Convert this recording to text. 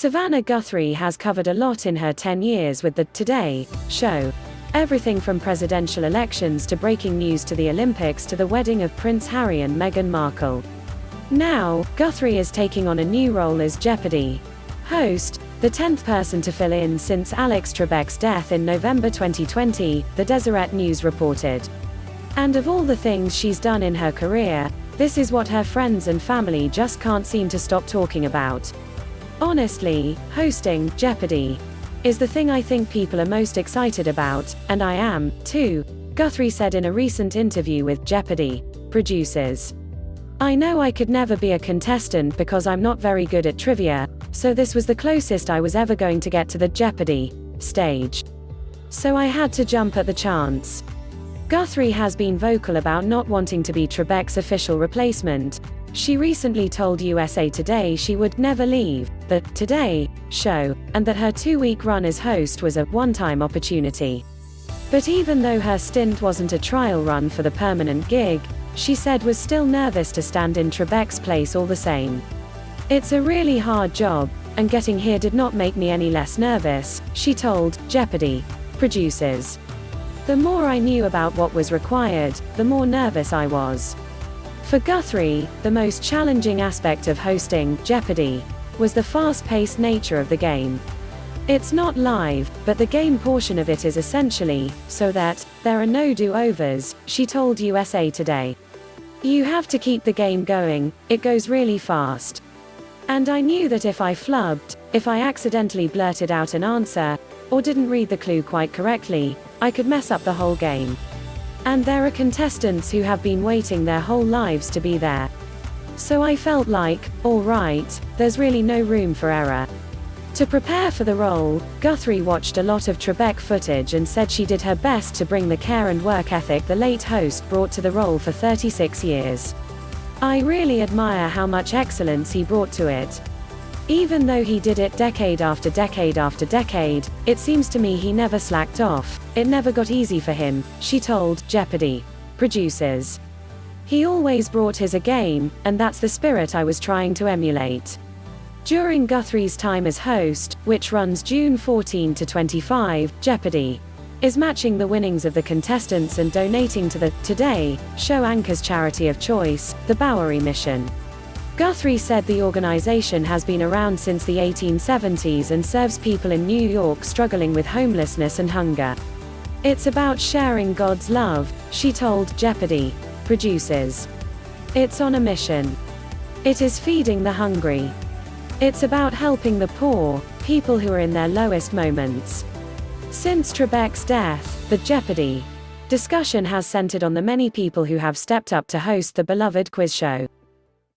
Savannah Guthrie has covered a lot in her 10 years with the Today show. Everything from presidential elections to breaking news to the Olympics to the wedding of Prince Harry and Meghan Markle. Now, Guthrie is taking on a new role as Jeopardy! Host, the 10th person to fill in since Alex Trebek's death in November 2020, the Deseret News reported. And of all the things she's done in her career, this is what her friends and family just can't seem to stop talking about. Honestly, hosting Jeopardy! Is the thing I think people are most excited about, and I am, too, Guthrie said in a recent interview with Jeopardy! Producers. I know I could never be a contestant because I'm not very good at trivia, so this was the closest I was ever going to get to the Jeopardy! Stage. So I had to jump at the chance. Guthrie has been vocal about not wanting to be Trebek's official replacement. She recently told USA Today she would never leave the Today show, and that her 2-week run as host was a one-time opportunity. But even though her stint wasn't a trial run for the permanent gig, she said was still nervous to stand in Trebek's place all the same. It's a really hard job, and getting here did not make me any less nervous, she told Jeopardy! Producers. The more I knew about what was required, the more nervous I was. For Guthrie, the most challenging aspect of hosting Jeopardy! Was the fast-paced nature of the game. It's not live, but the game portion of it is essentially, so that there are no do-overs, she told USA Today. You have to keep the game going, it goes really fast. And I knew that if I flubbed, if I accidentally blurted out an answer, or didn't read the clue quite correctly, I could mess up the whole game. And there are contestants who have been waiting their whole lives to be there. So I felt like, alright, there's really no room for error. To prepare for the role, Guthrie watched a lot of Trebek footage and said she did her best to bring the care and work ethic the late host brought to the role for 36 years. I really admire how much excellence he brought to it. Even though he did it decade after decade after decade, it seems to me he never slacked off. It never got easy for him, she told Jeopardy! Producers. He always brought his A game, and that's the spirit I was trying to emulate. During Guthrie's time as host, which runs June 14 to 25, Jeopardy! Is matching the winnings of the contestants and donating to the Today show anchor's charity of choice, the Bowery Mission. Guthrie said the organization has been around since the 1870s and serves people in New York struggling with homelessness and hunger. It's about sharing God's love, she told Jeopardy! Producers. It's on a mission. It is feeding the hungry. It's about helping the poor, people who are in their lowest moments. Since Trebek's death, the Jeopardy! Discussion has centered on the many people who have stepped up to host the beloved quiz show.